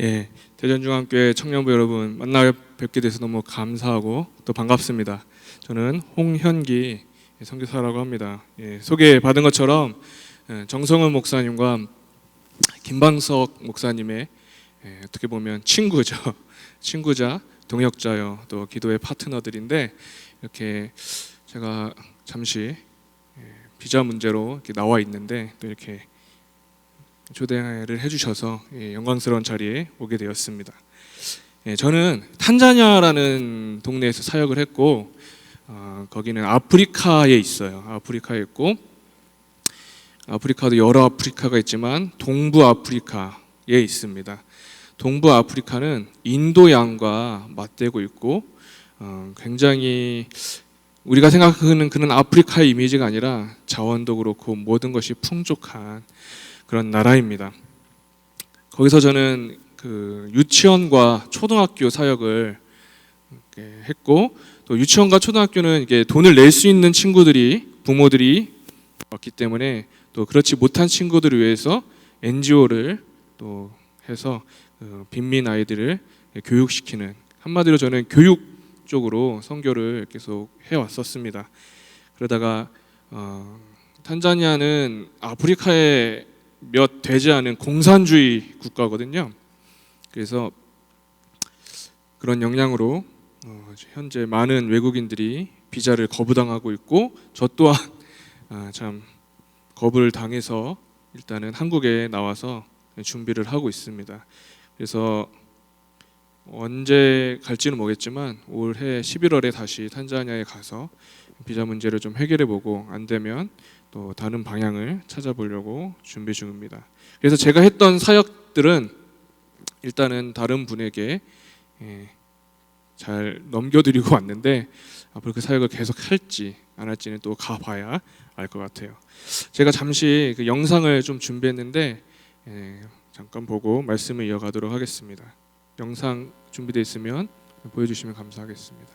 예, 대전중앙교회 청년부 여러분 만나 뵙게 돼서 너무 감사하고 또 반갑습니다. 저는 홍현기 선교사라고 합니다. 예, 소개받은 것처럼 정성훈 목사님과 김방석 목사님의 어떻게 보면 친구죠. 친구자, 동역자요, 또 기도의 파트너들인데 이렇게 제가 잠시 비자 문제로 이렇게 나와 있는데 또 이렇게 초대를 해주셔서 영광스러운 자리에 오게 되었습니다. 저는 탄자니아라는 동네에서 사역을 했고 거기는 아프리카에 있어요. 아프리카에 있고 아프리카도 여러 아프리카가 있지만 동부 아프리카에 있습니다. 동부 아프리카는 인도양과 맞대고 있고 굉장히 우리가 생각하는 그런 아프리카의 이미지가 아니라 자원도 그렇고 모든 것이 풍족한 그런 나라입니다. 거기서 저는 그 유치원과 초등학교 사역을 했고 또 유치원과 초등학교는 이게 돈을 낼 수 있는 친구들이 부모들이 없기 때문에 또 그렇지 못한 친구들을 위해서 NGO를 또 해서 빈민 아이들을 교육시키는, 한마디로 저는 교육 쪽으로 선교를 계속 해왔었습니다. 그러다가 탄자니아는 아프리카의 몇 되지 않은 공산주의 국가거든요. 그래서 그런 영향으로 현재 많은 외국인들이 비자를 거부당하고 있고 저 또한 참 거부를 당해서 일단은 한국에 나와서 준비를 하고 있습니다. 그래서 언제 갈지는 모르겠지만 올해 11월에 다시 탄자니아에 가서 비자 문제를 좀 해결해보고 안 되면 또 다른 방향을 찾아보려고 준비 중입니다. 그래서 제가 했던 사역들은 일단은 다른 분에게 잘 넘겨드리고 왔는데 앞으로 그 사역을 계속 할지 안 할지는 또 가봐야 알 것 같아요. 제가 잠시 그 영상을 좀 준비했는데 잠깐 보고 말씀을 이어가도록 하겠습니다. 영상 준비되어 있으면 보여주시면 감사하겠습니다.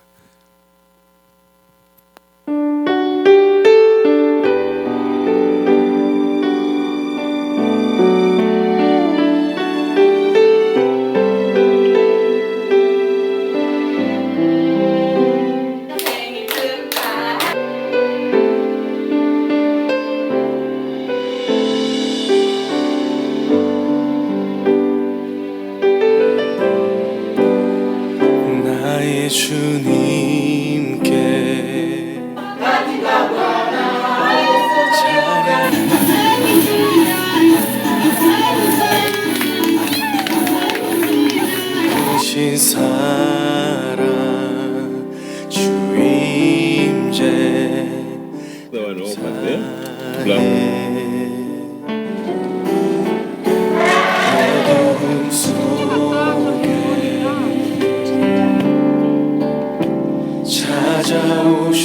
주님께 크신 사랑 주임제 어두움 속에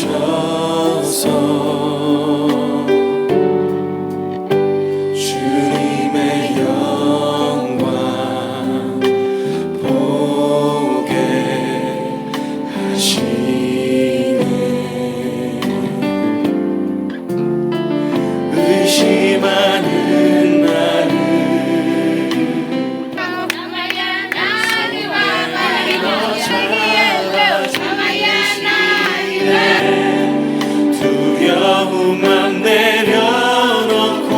찾아오셔서 주님의 영광 보게 하시네. 의심하는 나를 두려움만 내려놓고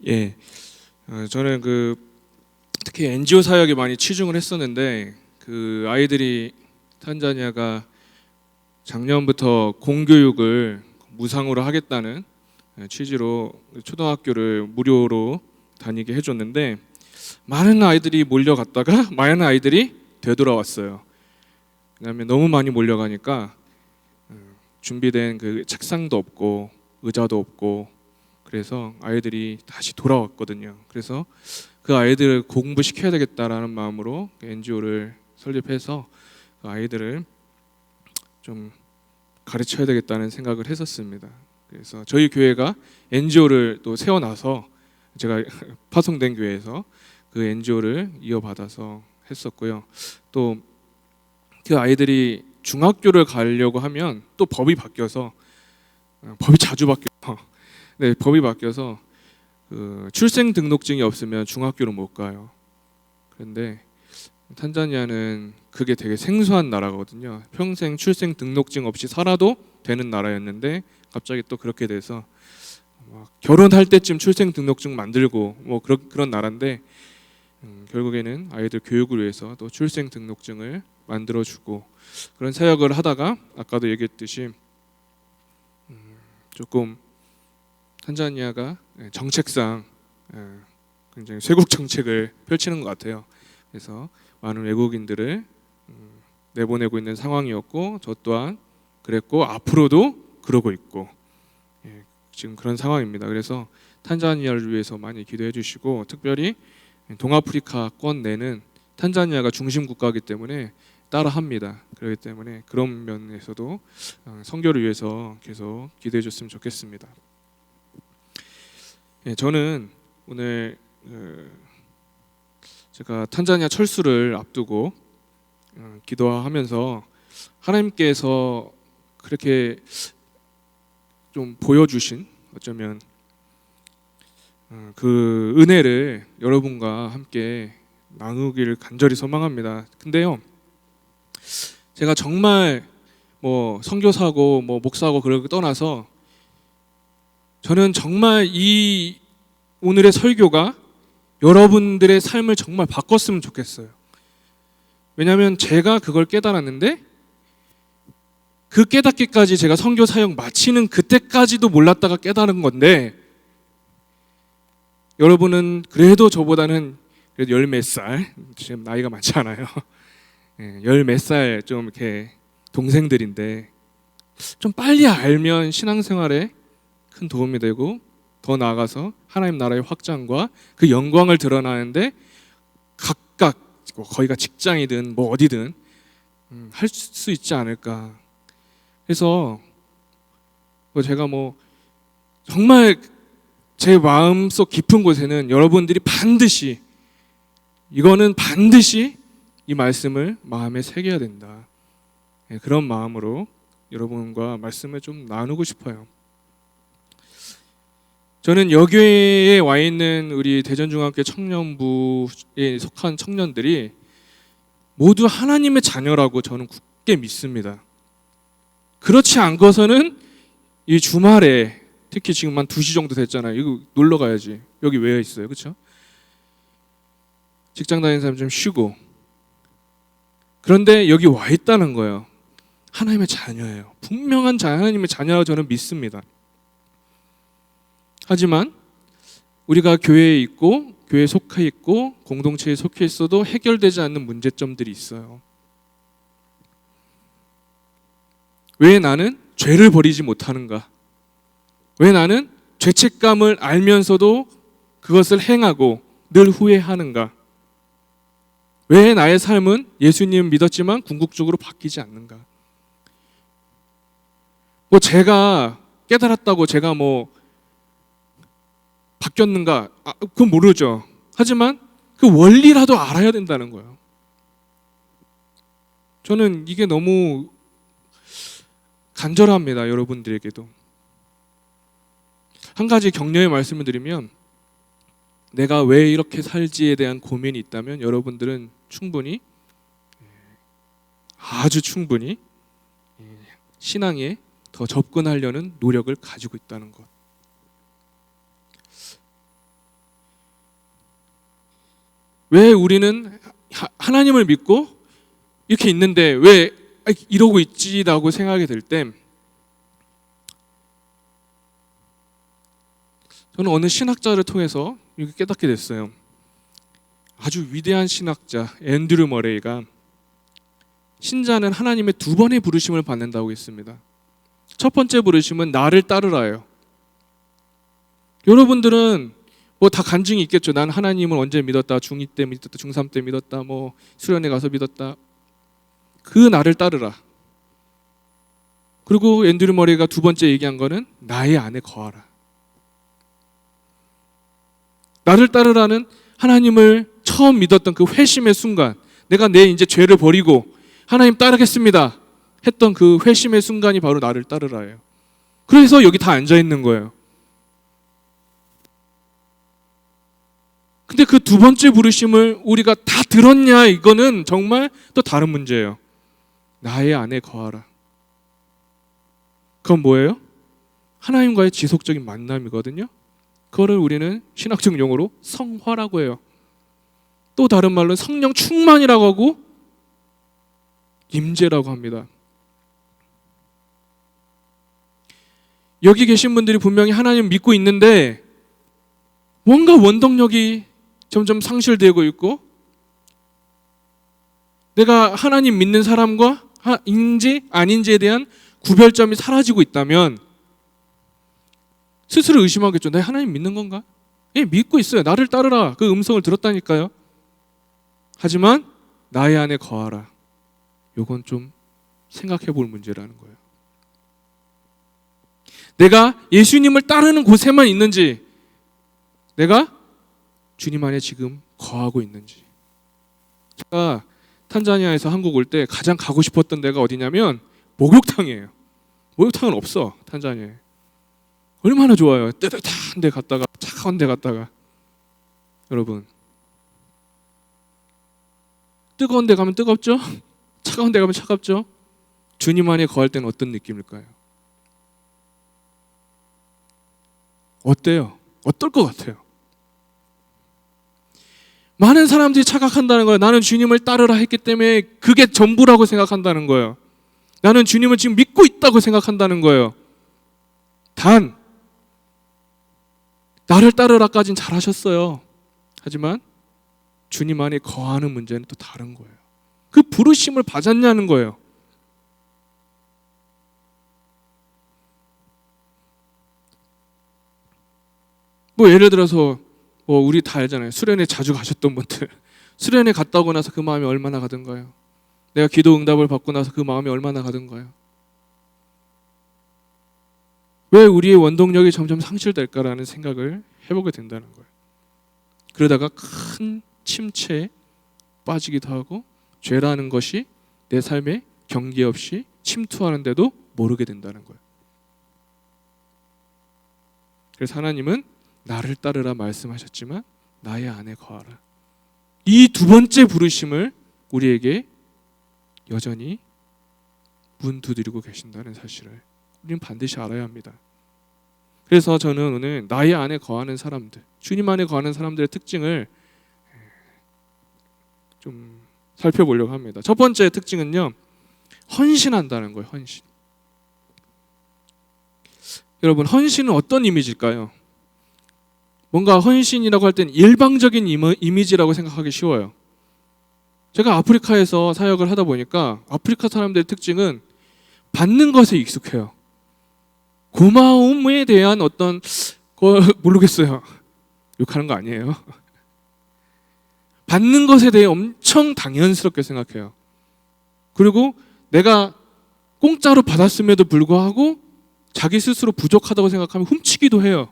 예, 저는 특히 NGO 사역에 많이 치중을 했었는데 그 아이들이 탄자니아가 작년부터 공교육을 무상으로 하겠다는 취지로 초등학교를 무료로 다니게 해줬는데 많은 아이들이 몰려갔다가 많은 아이들이 되돌아왔어요. 왜냐하면 너무 많이 몰려가니까 준비된 그 책상도 없고 의자도 없고 그래서 아이들이 다시 돌아왔거든요. 그래서 그 아이들을 공부시켜야 되겠다라는 마음으로 NGO를 설립해서 그 아이들을 좀 가르쳐야 되겠다는 생각을 했었습니다. 그래서 저희 교회가 NGO를 또 세워놔서 제가 파송된 교회에서 그 NGO를 이어받아서 했었고요. 또 그 아이들이 중학교를 가려고 하면 또 법이 바뀌어서 법이 자주 바뀌어요. 네, 법이 바뀌어서 그 출생 등록증이 없으면 중학교를 못 가요. 그런데 탄자니아는 그게 되게 생소한 나라거든요. 평생 출생 등록증 없이 살아도 되는 나라였는데 갑자기 또 그렇게 돼서 막 결혼할 때쯤 출생 등록증 만들고 뭐 그런 나라인데 결국에는 아이들 교육을 위해서 또 출생 등록증을 만들어주고 그런 사역을 하다가 아까도 얘기했듯이 조금 탄자니아가 정책상 굉장히 쇄국 정책을 펼치는 것 같아요. 그래서 많은 외국인들을 내보내고 있는 상황이었고 저 또한 그랬고 앞으로도 그러고 있고 지금 그런 상황입니다. 그래서 탄자니아를 위해서 많이 기도해 주시고 특별히 동아프리카권 내는 탄자니아가 중심 국가이기 때문에 따라합니다. 그렇기 때문에 그런 면에서도 선교를 위해서 계속 기도해 줬으면 좋겠습니다. 저는 오늘 제가 탄자니아 철수를 앞두고 기도하면서 하나님께서 그렇게 좀 보여주신 어쩌면 그 은혜를 여러분과 함께 나누기를 간절히 소망합니다. 근데요, 제가 정말 뭐 선교사고 뭐 목사고 그걸 떠나서 저는 정말 이 오늘의 설교가 여러분들의 삶을 정말 바꿨으면 좋겠어요. 왜냐하면 제가 그걸 깨달았는데 그 깨닫기까지 제가 선교 사역 마치는 그때까지도 몰랐다가 깨달은 건데 여러분은 그래도 저보다는 그래도 열 몇 살, 지금 나이가 많지 않아요. 열 몇 살 좀 이렇게 동생들인데 좀 빨리 알면 신앙생활에 큰 도움이 되고 더 나아가서 하나님 나라의 확장과 그 영광을 드러나는데 각각 거기가 직장이든 뭐 어디든 할 수 있지 않을까. 그래서 제가 뭐 정말 제 마음속 깊은 곳에는 여러분들이 반드시 이거는 반드시 이 말씀을 마음에 새겨야 된다. 그런 마음으로 여러분과 말씀을 좀 나누고 싶어요. 저는 여교회에 와 있는 우리 대전중앙교 청년부에 속한 청년들이 모두 하나님의 자녀라고 저는 굳게 믿습니다. 그렇지 않고서는 이 주말에 특히 지금 한 2시 정도 됐잖아요. 이거 놀러 가야지. 여기 왜 있어요? 그렇죠? 직장 다니는 사람 좀 쉬고 그런데 여기 와 있다는 거예요. 하나님의 자녀예요. 분명한 하나님의 자녀라고 저는 믿습니다. 하지만 우리가 교회에 있고 교회에 속해 있고 공동체에 속해 있어도 해결되지 않는 문제점들이 있어요. 왜 나는 죄를 버리지 못하는가? 왜 나는 죄책감을 알면서도 그것을 행하고 늘 후회하는가? 왜 나의 삶은 예수님 믿었지만 궁극적으로 바뀌지 않는가? 뭐 제가 깨달았다고 제가 뭐 바뀌었는가? 그건 모르죠. 하지만 그 원리라도 알아야 된다는 거예요. 저는 이게 너무 간절합니다. 여러분들에게도. 한 가지 격려의 말씀을 드리면 내가 왜 이렇게 살지에 대한 고민이 있다면 여러분들은 충분히 아주 충분히 신앙의 더 접근하려는 노력을 가지고 있다는 것. 왜 우리는 하나님을 믿고 이렇게 있는데 왜 이러고 있지라고 생각이 들 때, 저는 어느 신학자를 통해서 이렇게 깨닫게 됐어요. 아주 위대한 신학자 앤드류 머레이가 신자는 하나님의 두 번의 부르심을 받는다고 했습니다. 첫 번째 부르심은 나를 따르라예요. 여러분들은 뭐 다 간증이 있겠죠. 난 하나님을 언제 믿었다, 중2 때 믿었다, 중3 때 믿었다, 뭐 수련회 가서 믿었다. 그 나를 따르라. 그리고 앤드류 머레이가 두 번째 얘기한 거는 나의 안에 거하라. 나를 따르라는 하나님을 처음 믿었던 그 회심의 순간, 내가 내 이제 죄를 버리고 하나님 따르겠습니다 했던 그 회심의 순간이 바로 나를 따르라예요. 그래서 여기 다 앉아 있는 거예요. 근데 그 두 번째 부르심을 우리가 다 들었냐, 이거는 정말 또 다른 문제예요. 나의 안에 거하라. 그건 뭐예요? 하나님과의 지속적인 만남이거든요. 그거를 우리는 신학적 용어로 성화라고 해요. 또 다른 말로 성령 충만이라고 하고 임재라고 합니다. 여기 계신 분들이 분명히 하나님 믿고 있는데 뭔가 원동력이 점점 상실되고 있고, 내가 하나님 믿는 사람과 인지 아닌지에 대한 구별점이 사라지고 있다면 스스로 의심하겠죠. 내가 하나님 믿는 건가? 예, 믿고 있어요. 나를 따르라. 그 음성을 들었다니까요. 하지만 나의 안에 거하라. 요건 좀 생각해 볼 문제라는 거예요. 내가 예수님을 따르는 곳에만 있는지, 내가 주님 안에 지금 거하고 있는지. 제가 탄자니아에서 한국 올 때 가장 가고 싶었던 데가 어디냐면 목욕탕이에요. 목욕탕은 없어, 탄자니아에. 얼마나 좋아요. 뜨뜻한 데 갔다가 차가운 데 갔다가. 여러분, 뜨거운 데 가면 뜨겁죠? 차가운 데 가면 차갑죠? 주님 안에 거할 때는 어떤 느낌일까요? 어때요? 어떨 것 같아요? 많은 사람들이 착각한다는 거예요. 나는 주님을 따르라 했기 때문에 그게 전부라고 생각한다는 거예요. 나는 주님을 지금 믿고 있다고 생각한다는 거예요. 단, 나를 따르라까지는 잘하셨어요. 하지만 주님 안에 거하는 문제는 또 다른 거예요. 그 부르심을 받았냐는 거예요. 뭐 예를 들어서 우리 다 알잖아요. 수련회 자주 가셨던 분들, 수련회 갔다 오고 나서 그 마음이 얼마나 가던가요? 내가 기도 응답을 받고 나서 그 마음이 얼마나 가던가요? 왜 우리의 원동력이 점점 상실될까라는 생각을 해보게 된다는 거예요. 그러다가 큰 침체에 빠지기도 하고, 죄라는 것이 내 삶에 경계 없이 침투하는데도 모르게 된다는 거예요. 그래서 하나님은 나를 따르라 말씀하셨지만 나의 안에 거하라. 이 두 번째 부르심을 우리에게 여전히 문 두드리고 계신다는 사실을 우리는 반드시 알아야 합니다. 그래서 저는 오늘 나의 안에 거하는 사람들, 주님 안에 거하는 사람들의 특징을 좀 살펴보려고 합니다. 첫 번째 특징은요, 헌신한다는 거예요. 헌신. 여러분, 헌신은 어떤 이미지일까요? 뭔가 헌신이라고 할 때는 일방적인 이미지라고 생각하기 쉬워요. 제가 아프리카에서 사역을 하다 보니까 아프리카 사람들의 특징은 받는 것에 익숙해요. 고마움에 대한 어떤 모르겠어요. 욕하는 거 아니에요. 받는 것에 대해 엄청 당연스럽게 생각해요. 그리고 내가 공짜로 받았음에도 불구하고 자기 스스로 부족하다고 생각하면 훔치기도 해요.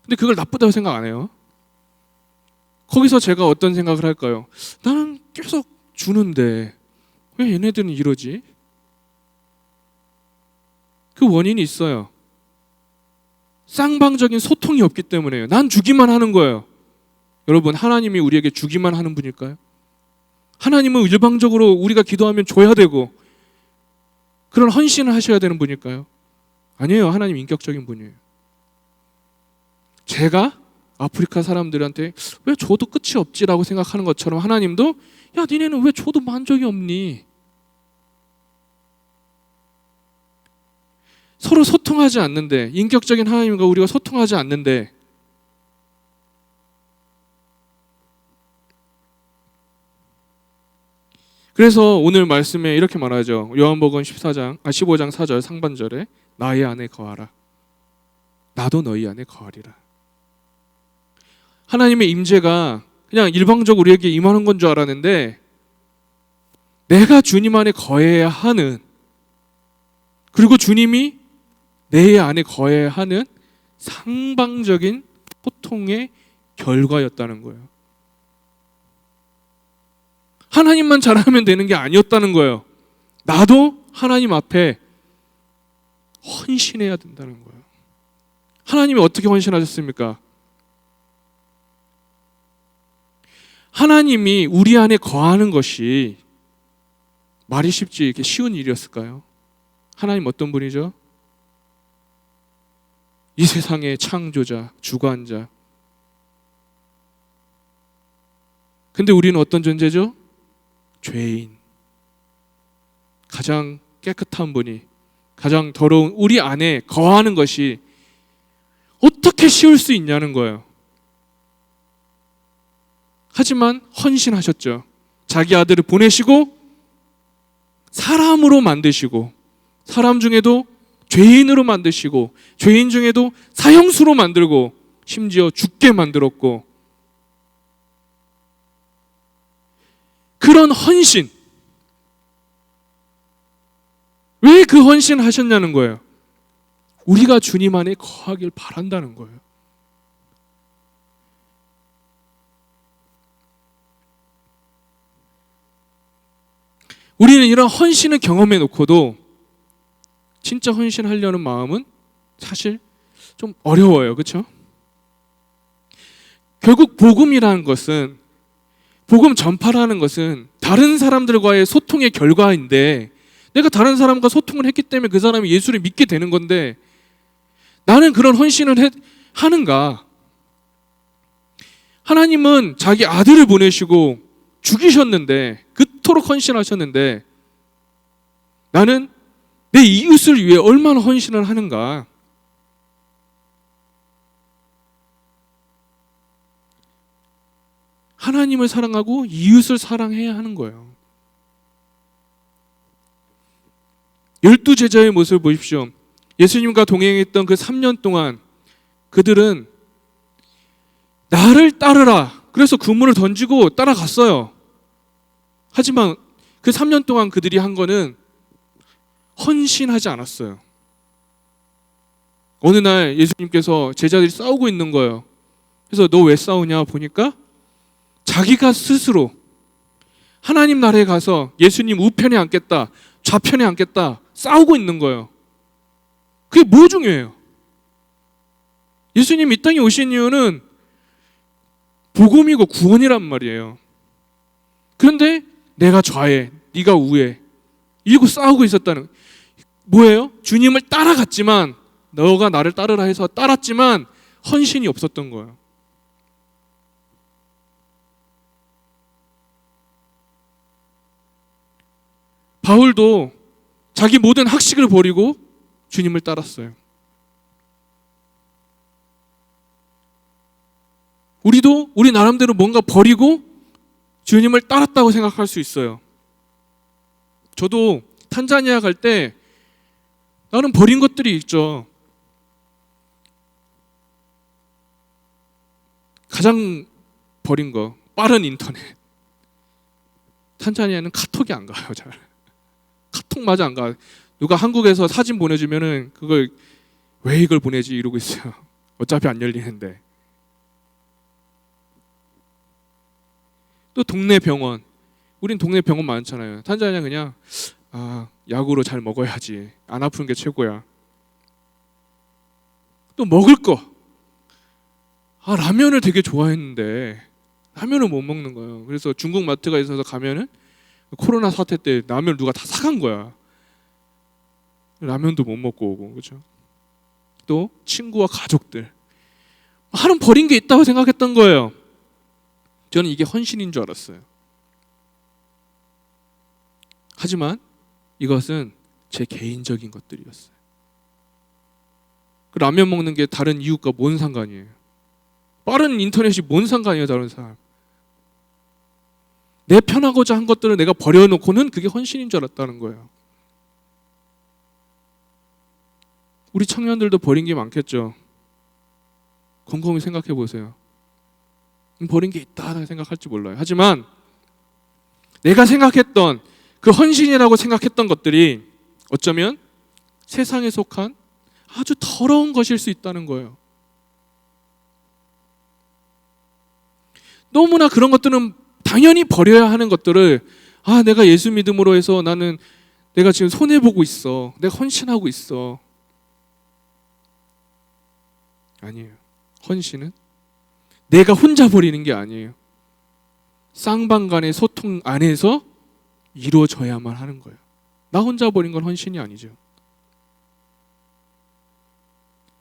근데 그걸 나쁘다고 생각 안 해요. 거기서 제가 어떤 생각을 할까요? 나는 계속 주는데 왜 얘네들은 이러지? 그 원인이 있어요. 쌍방적인 소통이 없기 때문에요. 난 주기만 하는 거예요. 여러분, 하나님이 우리에게 주기만 하는 분일까요? 하나님은 일방적으로 우리가 기도하면 줘야 되고, 그런 헌신을 하셔야 되는 분일까요? 아니에요. 하나님 인격적인 분이에요. 제가 아프리카 사람들한테 왜 줘도 끝이 없지라고 생각하는 것처럼 하나님도 야 니네는 왜 줘도 만족이 없니? 서로 소통하지 않는데, 인격적인 하나님과 우리가 소통하지 않는데, 그래서 오늘 말씀에 이렇게 말하죠. 요한복음 15장 4절 상반절에 나의 안에 거하라. 나도 너희 안에 거하리라. 하나님의 임재가 그냥 일방적으로 우리에게 임하는 건 줄 알았는데 내가 주님 안에 거해야 하는, 그리고 주님이 내 안에 거해야 하는 상방적인 소통의 결과였다는 거예요. 하나님만 잘하면 되는 게 아니었다는 거예요. 나도 하나님 앞에 헌신해야 된다는 거예요. 하나님이 어떻게 헌신하셨습니까? 하나님이 우리 안에 거하는 것이 말이 쉽지 이렇게 쉬운 일이었을까요? 하나님 어떤 분이죠? 이 세상의 창조자, 주관자. 근데 우리는 어떤 존재죠? 죄인. 가장 깨끗한 분이, 가장 더러운 우리 안에 거하는 것이 어떻게 쉬울 수 있냐는 거예요. 하지만 헌신하셨죠. 자기 아들을 보내시고 사람으로 만드시고, 사람 중에도 죄인으로 만드시고, 죄인 중에도 사형수로 만들고, 심지어 죽게 만들었고, 그런 헌신, 왜 그 헌신을 하셨냐는 거예요. 우리가 주님 안에 거하길 바란다는 거예요. 우리는 이런 헌신을 경험해 놓고도 진짜 헌신하려는 마음은 사실 좀 어려워요. 그렇죠? 결국 복음이라는 것은, 복음 전파라는 것은 다른 사람들과의 소통의 결과인데, 내가 다른 사람과 소통을 했기 때문에 그 사람이 예수를 믿게 되는 건데, 나는 그런 헌신을 하는가? 하나님은 자기 아들을 보내시고 죽이셨는데, 그토록 헌신하셨는데, 나는 내 이웃을 위해 얼마나 헌신을 하는가? 하나님을 사랑하고 이웃을 사랑해야 하는 거예요. 12제자의 모습을 보십시오. 예수님과 동행했던 그 3년 동안 그들은 나를 따르라, 그래서 그물을 던지고 따라갔어요. 하지만 그 3년 동안 그들이 한 거는 헌신하지 않았어요. 어느 날 예수님께서 제자들이 싸우고 있는 거예요. 그래서 너 왜 싸우냐 보니까 자기가 스스로 하나님 나라에 가서 예수님 우편에 앉겠다, 좌편에 앉겠다 싸우고 있는 거예요. 그게 뭐 중요해요? 예수님 이 땅에 오신 이유는 복음이고 구원이란 말이에요. 그런데 내가 좌에, 네가 우에 이러고 싸우고 있었다는, 뭐예요? 주님을 따라갔지만, 너가 나를 따르라 해서 따랐지만 헌신이 없었던 거예요. 바울도 자기 모든 학식을 버리고 주님을 따랐어요. 우리도 우리 나름대로 뭔가 버리고 주님을 따랐다고 생각할 수 있어요. 저도 탄자니아 갈 때 나는 버린 것들이 있죠. 가장 버린 거, 빠른 인터넷. 탄자니아는 카톡이 안 가요, 잘. 카톡마저 안 가. 누가 한국에서 사진 보내주면은 그걸 왜 이걸 보내지 이러고 있어요. 어차피 안 열리는데. 또 동네 병원. 우린 동네 병원 많잖아요. 탄자니아 그냥 약으로 잘 먹어야지. 안 아픈 게 최고야. 또 먹을 거. 라면을 되게 좋아했는데 라면을 못 먹는 거예요. 그래서 중국 마트가 있어서 가면은 코로나 사태 때 라면 누가 다 사간 거야. 라면도 못 먹고 오고, 그렇죠? 또 친구와 가족들, 하는 버린 게 있다고 생각했던 거예요. 저는 이게 헌신인 줄 알았어요. 하지만 이것은 제 개인적인 것들이었어요. 그 라면 먹는 게 다른 이웃과 뭔 상관이에요? 빠른 인터넷이 뭔 상관이에요, 다른 사람? 내 편하고자 한 것들을 내가 버려놓고는 그게 헌신인 줄 알았다는 거예요. 우리 청년들도 버린 게 많겠죠. 곰곰이 생각해 보세요. 버린 게 있다 생각할지 몰라요. 하지만 내가 생각했던 그 헌신이라고 생각했던 것들이 어쩌면 세상에 속한 아주 더러운 것일 수 있다는 거예요. 너무나 그런 것들은 당연히 버려야 하는 것들을, 내가 예수 믿음으로 해서 나는 내가 지금 손해보고 있어, 내가 헌신하고 있어. 아니에요. 헌신은 내가 혼자 버리는 게 아니에요. 쌍방간의 소통 안에서 이루어져야만 하는 거예요. 나 혼자 버린 건 헌신이 아니죠.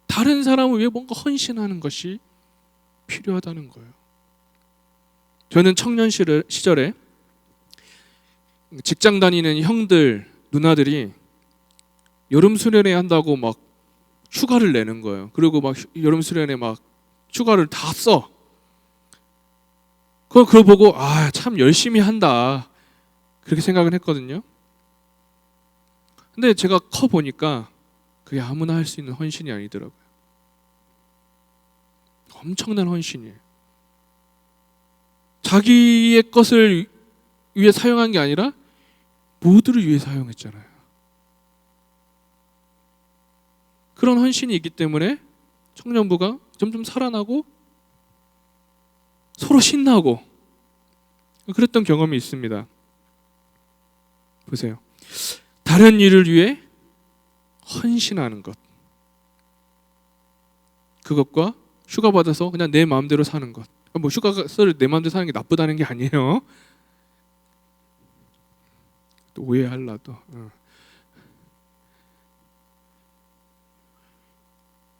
다른 사람을 위해 뭔가 헌신하는 것이 필요하다는 거예요. 저는 청년 시절에 직장 다니는 형들, 누나들이 여름 수련회 한다고 막 휴가를 내는 거예요. 그리고 막 여름 수련회 막 휴가를 다 써. 그걸 보고 참 열심히 한다, 그렇게 생각을 했거든요. 근데 제가 커 보니까 그게 아무나 할 수 있는 헌신이 아니더라고요. 엄청난 헌신이에요. 자기의 것을 위해 사용한 게 아니라 모두를 위해 사용했잖아요. 그런 헌신이 있기 때문에 청년부가 점점 살아나고 서로 신나고 그랬던 경험이 있습니다. 보세요. 다른 일을 위해 헌신하는 것, 그것과 휴가 받아서 그냥 내 마음대로 사는 것. 뭐 휴가를 내 마음대로 사는 게 나쁘다는 게 아니에요. 또 오해할라 또.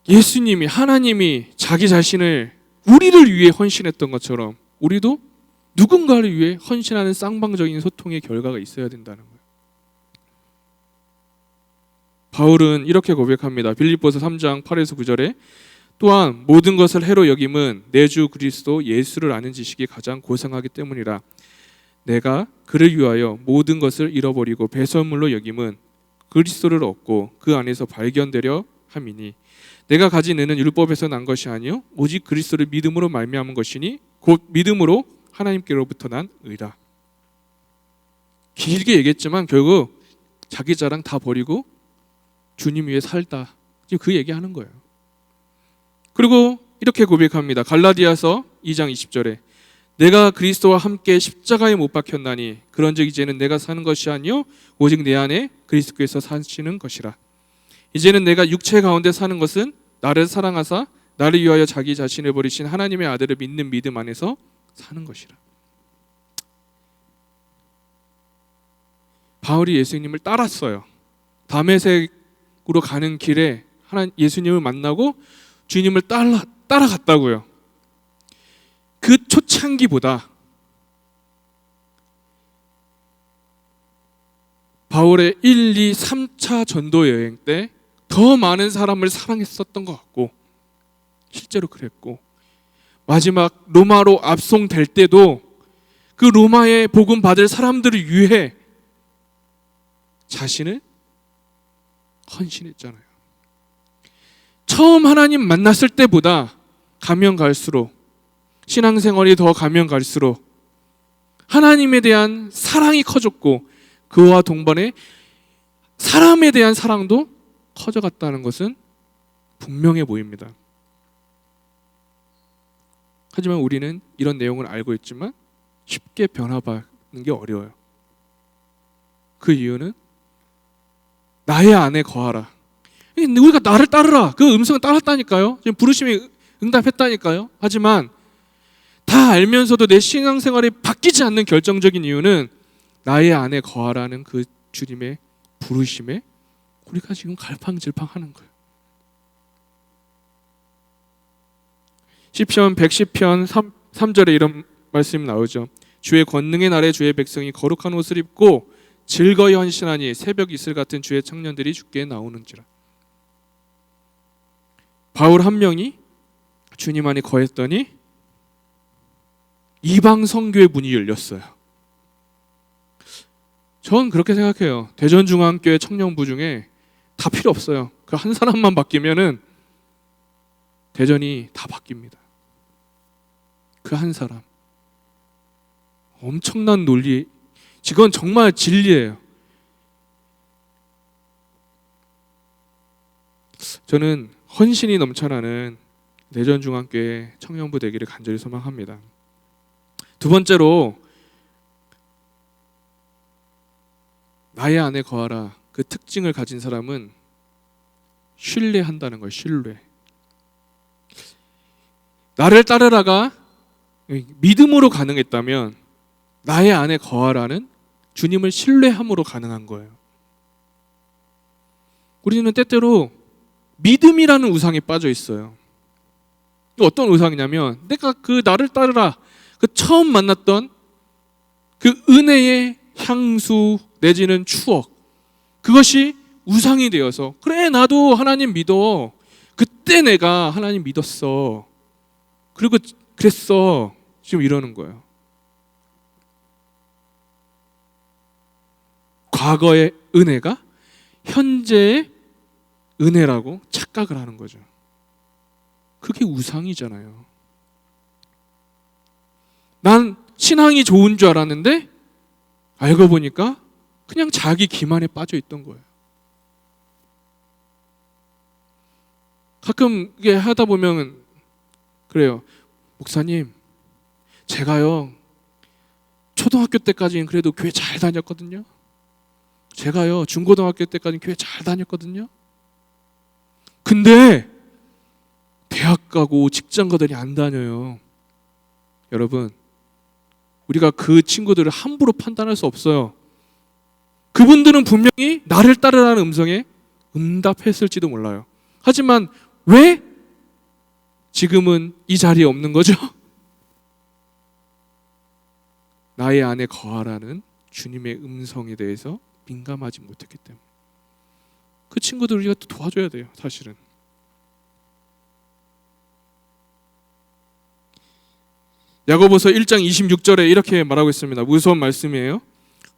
예수님이, 하나님이 자기 자신을 우리를 위해 헌신했던 것처럼 우리도 누군가를 위해 헌신하는 쌍방적인 소통의 결과가 있어야 된다는 거예요. 바울은 이렇게 고백합니다. 빌립보서 3장 8에서 9절에 또한 모든 것을 해로 여김은 내 주 그리스도 예수를 아는 지식이 가장 고상하기 때문이라. 내가 그를 위하여 모든 것을 잃어버리고 배설물로 여김은 그리스도를 얻고 그 안에서 발견되려 함이니 내가 가진 의는 율법에서 난 것이 아니요 오직 그리스도를 믿음으로 말미암은 것이니 곧 믿음으로 하나님께로부터 난 의라. 길게 얘기했지만 결국 자기 자랑 다 버리고 주님 위해 살다, 지금 그 얘기하는 거예요. 그리고 이렇게 고백합니다. 갈라디아서 2장 20절에 내가 그리스도와 함께 십자가에 못 박혔나니 그런즉 이제는 내가 사는 것이 아니요 오직 내 안에 그리스도께서 사시는 것이라. 이제는 내가 육체 가운데 사는 것은 나를 사랑하사 나를 위하여 자기 자신을 버리신 하나님의 아들을 믿는 믿음 안에서 사는 것이라. 바울이 예수님을 따랐어요. 다메섹으로 가는 길에 예수님을 만나고 주님을 따라갔다고요. 그 초창기보다 바울의 1, 2, 3차 전도 여행 때 더 많은 사람을 사랑했었던 것 같고 실제로 그랬고, 마지막 로마로 압송될 때도 그 로마의 복음 받을 사람들을 위해 자신을 헌신했잖아요. 처음 하나님 만났을 때보다 가면 갈수록, 신앙생활이 더 가면 갈수록 하나님에 대한 사랑이 커졌고 그와 동반에 사람에 대한 사랑도 커져갔다는 것은 분명해 보입니다. 하지만 우리는 이런 내용을 알고 있지만 쉽게 변화받는 게 어려워요. 그 이유는 나의 안에 거하라. 우리가 나를 따르라, 그 음성을 따랐다니까요. 지금 부르심에 응답했다니까요. 하지만 다 알면서도 내 신앙생활이 바뀌지 않는 결정적인 이유는 나의 안에 거하라는 그 주님의 부르심에 우리가 지금 갈팡질팡하는 거예요. 시편 110편 3절에 이런 말씀이 나오죠. 주의 권능의 날에 주의 백성이 거룩한 옷을 입고 즐거이 헌신하니 새벽 이슬 같은 주의 청년들이 주께 나오는지라. 바울 한 명이 주님 안에 거했더니 이방 선교의 문이 열렸어요. 전 그렇게 생각해요. 대전중앙교회 청년부 중에 다 필요 없어요. 그 한 사람만 바뀌면은 대전이 다 바뀝니다. 그 한 사람. 엄청난 논리. 이건 정말 진리예요. 저는 헌신이 넘쳐나는 대전중앙교회 청년부 되기를 간절히 소망합니다. 두 번째로 나의 안에 거하라. 그 특징을 가진 사람은 신뢰한다는 거예요. 신뢰. 나를 따르라가 믿음으로 가능했다면 나의 안에 거하라는 주님을 신뢰함으로 가능한 거예요. 우리는 때때로 믿음이라는 우상에 빠져 있어요. 어떤 우상이냐면 내가 그 나를 따르라 그 처음 만났던 그 은혜의 향수 내지는 추억, 그것이 우상이 되어서 그래 나도 하나님 믿어, 그때 내가 하나님 믿었어, 그리고 그랬어, 지금 이러는 거예요. 과거의 은혜가 현재의 은혜라고 착각을 하는 거죠. 그게 우상이잖아요. 난 신앙이 좋은 줄 알았는데 알고 보니까 그냥 자기 기만에 빠져 있던 거예요. 가끔 이게 하다 보면 그래요. 목사님, 제가요 초등학교 때까지는 그래도 교회 잘 다녔거든요. 제가요 중고등학교 때까지는 교회 잘 다녔거든요. 근데 대학 가고 직장 가더니 안 다녀요. 여러분, 우리가 그 친구들을 함부로 판단할 수 없어요. 그분들은 분명히 나를 따르라는 음성에 응답했을지도 몰라요. 하지만 왜 지금은 이 자리에 없는 거죠? 나의 안에 거하라는 주님의 음성에 대해서 민감하지 못했기 때문에. 그 친구들 우리가 또 도와줘야 돼요, 사실은. 야고보서 1장 26절에 이렇게 말하고 있습니다. 무서운 말씀이에요.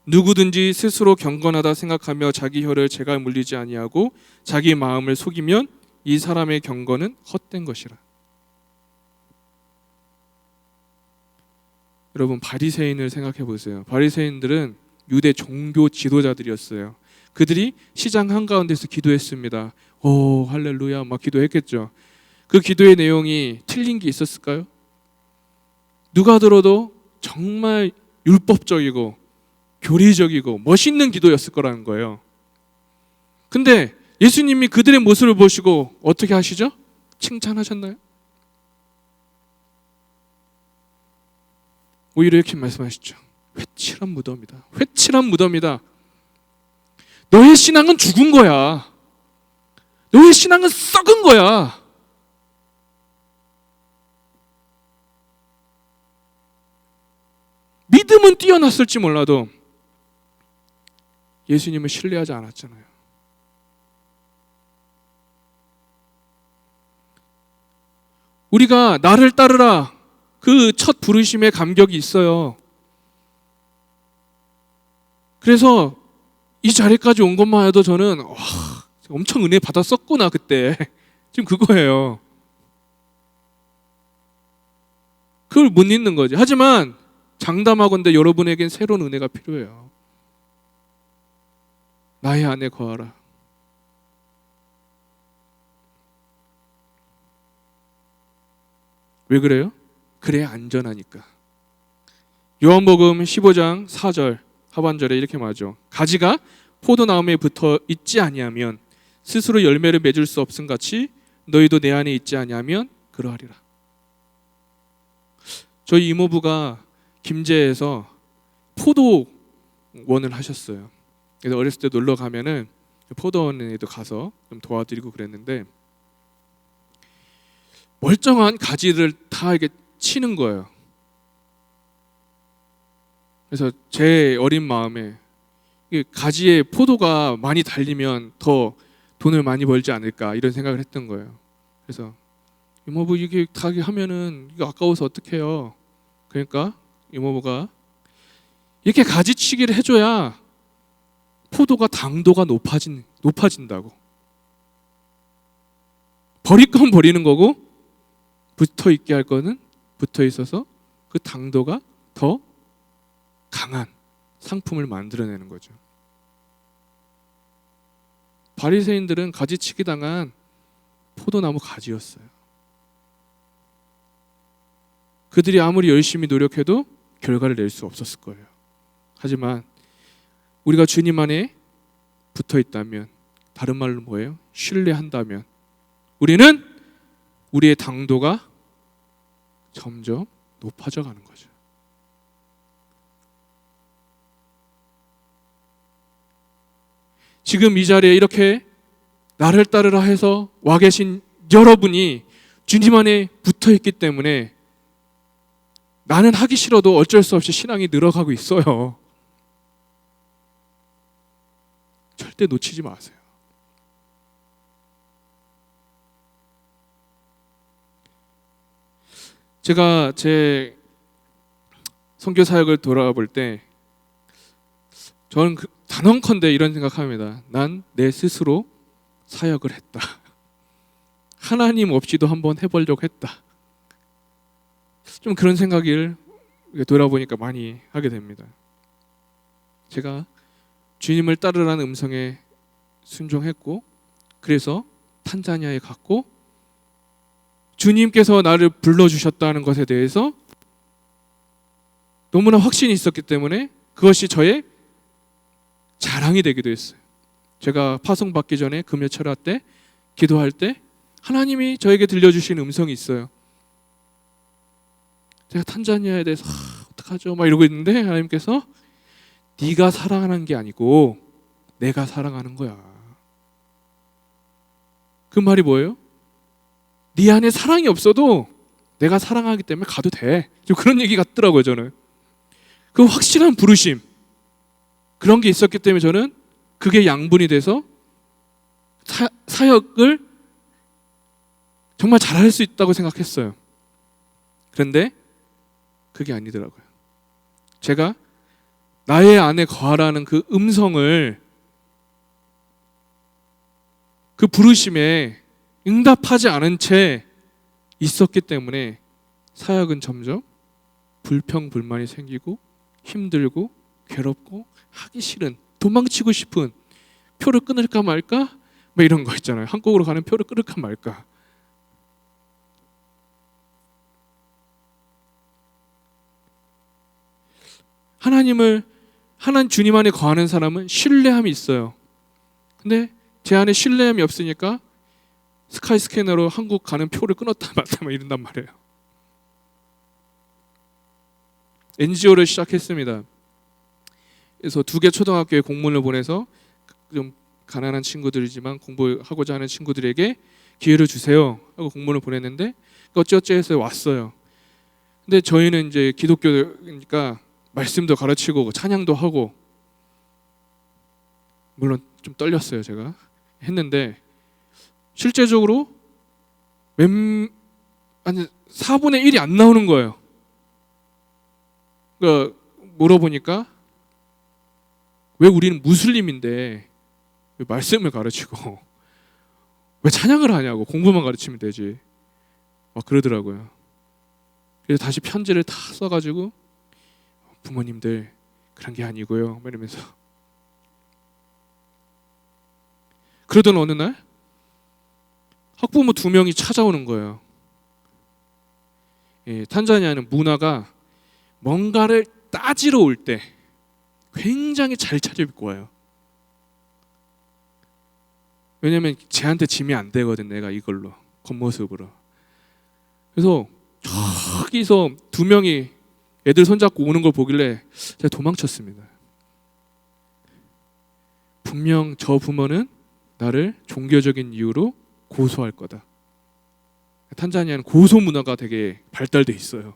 누구든지 스스로 경건하다 생각하며 자기 혀를 제가 물리지 아니하고 자기 마음을 속이면 이 사람의 경건은 헛된 것이라. 여러분, 바리새인을 생각해 보세요. 바리새인들은 유대 종교 지도자들이었어요. 그들이 시장 한가운데서 기도했습니다. 오 할렐루야 막 기도했겠죠. 그 기도의 내용이 틀린 게 있었을까요? 누가 들어도 정말 율법적이고 교리적이고 멋있는 기도였을 거라는 거예요. 근데 예수님이 그들의 모습을 보시고 어떻게 하시죠? 칭찬하셨나요? 오히려 이렇게 말씀하시죠. 회칠한 무덤이다. 회칠한 무덤이다. 너의 신앙은 죽은 거야. 너의 신앙은 썩은 거야. 믿음은 뛰어났을지 몰라도 예수님을 신뢰하지 않았잖아요. 우리가 나를 따르라 그 첫 부르심의 감격이 있어요. 그래서 이 자리까지 온 것만 해도 저는 와, 엄청 은혜 받았었구나 그때. 지금 그거예요. 그걸 못 잊는 거지. 하지만 장담하건대 여러분에겐 새로운 은혜가 필요해요. 나의 안에 거하라. 왜 그래요? 그래야 안전하니까. 요한복음 15장 4절 하반절에 이렇게 말하죠. 가지가 포도나무에 붙어 있지 아니하면 스스로 열매를 맺을 수 없음 같이 너희도 내 안에 있지 아니하면 그러하리라. 저희 이모부가 김제에서 포도원을 하셨어요. 그래서 어렸을 때 놀러 가면은 포도원에도 가서 좀 도와드리고 그랬는데 멀쩡한 가지를 다 이렇게 치는 거예요. 그래서 제 어린 마음에 이 가지에 포도가 많이 달리면 더 돈을 많이 벌지 않을까 이런 생각을 했던 거예요. 그래서 이모부 이게 다 하면은 이거 아까워서 어떡해요. 그러니까 이모부가 이렇게 가지치기를 해줘야 포도가 당도가 높아진다고. 버릴 건 버리는 거고 붙어 있게 할 거는 붙어 있어서 그 당도가 더 강한 상품을 만들어내는 거죠. 바리새인들은 가지치기 당한 포도나무 가지였어요. 그들이 아무리 열심히 노력해도 결과를 낼 수 없었을 거예요. 하지만 우리가 주님 안에 붙어 있다면, 다른 말로 뭐예요? 신뢰한다면 우리는 우리의 당도가 점점 높아져 가는 거죠. 지금 이 자리에 이렇게 나를 따르라 해서 와 계신 여러분이 주님 안에 붙어 있기 때문에 나는 하기 싫어도 어쩔 수 없이 신앙이 늘어가고 있어요. 절대 놓치지 마세요. 제가 제 선교 사역을 돌아볼 때 저는 단언컨대 이런 생각합니다. 난 내 스스로 사역을 했다. 하나님 없이도 한번 해보려고 했다. 좀 그런 생각을 돌아보니까 많이 하게 됩니다. 제가 주님을 따르라는 음성에 순종했고, 그래서 탄자니아에 갔고, 주님께서 나를 불러주셨다는 것에 대해서 너무나 확신이 있었기 때문에 그것이 저의 자랑이 되기도 했어요. 제가 파송 받기 전에 금요철화 때 기도할 때 하나님이 저에게 들려주신 음성이 있어요. 제가 탄자니아에 대해서 어떡하죠? 막 이러고 있는데 하나님께서 네가 사랑하는 게 아니고 내가 사랑하는 거야. 그 말이 뭐예요? 네 안에 사랑이 없어도 내가 사랑하기 때문에 가도 돼. 그런 얘기 같더라고요. 저는 그 확실한 부르심, 그런 게 있었기 때문에 저는 그게 양분이 돼서 사역을 정말 잘할 수 있다고 생각했어요. 그런데 그게 아니더라고요. 제가 나의 안에 거하라는 그 음성을, 그 부르심에 응답하지 않은 채 있었기 때문에 사역은 점점 불평불만이 생기고 힘들고 괴롭고 하기 싫은, 도망치고 싶은, 표를 끊을까 말까 뭐 이런 거 있잖아요. 한국으로 가는 표를 끊을까 말까. 하나님 주님 안에 거하는 사람은 신뢰함이 있어요. 근데 제 안에 신뢰함이 없으니까 스카이스캐너로 한국 가는 표를 끊었다 말다 막 이런단 말이에요. NGO를 시작했습니다. 그래서 2개 초등학교에 공문을 보내서 좀 가난한 친구들이지만 공부하고자 하는 친구들에게 기회를 주세요 하고 공문을 보냈는데 어찌어찌 해서 왔어요. 근데 저희는 이제 기독교니까 말씀도 가르치고 찬양도 하고, 물론 좀 떨렸어요. 제가 했는데 실제적으로 아니 4분의 1이 안 나오는 거예요. 그러니까 물어보니까 왜 우리는 무슬림인데 왜 말씀을 가르치고 왜 찬양을 하냐고, 공부만 가르치면 되지 막 그러더라고요. 그래서 다시 편지를 다 써가지고 부모님들 그런 게 아니고요 이러면서, 그러던 어느 날 학부모 2명이 찾아오는 거예요. 탄자니아는 문화가 뭔가를 따지러 올 때 굉장히 잘 차려입고 와요. 왜냐면 쟤한테 지면 안 되거든, 내가 이걸로, 겉모습으로. 그래서 저기서 2명이 애들 손잡고 오는 걸 보길래 제가 도망쳤습니다. 분명 저 부모는 나를 종교적인 이유로 고소할 거다. 탄자니아는 고소 문화가 되게 발달돼 있어요.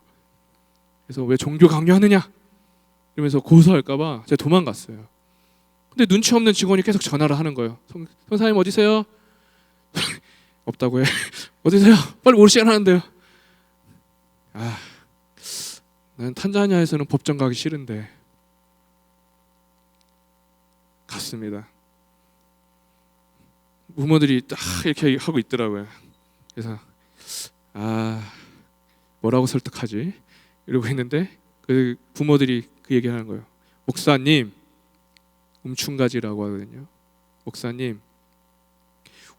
그래서 왜 종교 강요하느냐 이러면서 고소할까 봐 제가 도망갔어요. 근데 눈치 없는 직원이 계속 전화를 하는 거예요. 선사님 어디세요? 없다고 해. 어디세요? 빨리 올 시간 하는데요. 난 탄자니아에서는 법정 가기 싫은데 갔습니다. 부모들이 딱 이렇게 하고 있더라고요. 그래서 뭐라고 설득하지? 이러고 있는데 그 부모들이 그 얘기하는 거예요. 목사님, 움충가지라고 하거든요. 목사님,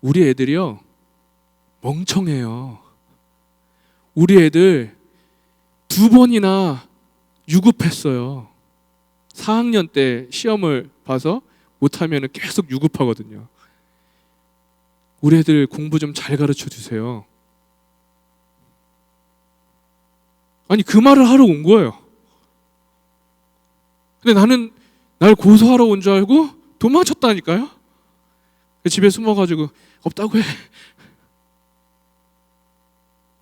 우리 애들이요 멍청해요. 우리 애들 2번이나 유급했어요. 4학년 때 시험을 봐서 못하면 계속 유급하거든요. 우리 애들 공부 좀 잘 가르쳐 주세요. 아니 그 말을 하러 온 거예요. 근데 나는 날 고소하러 온 줄 알고 도망쳤다니까요. 집에 숨어가지고 없다고 해.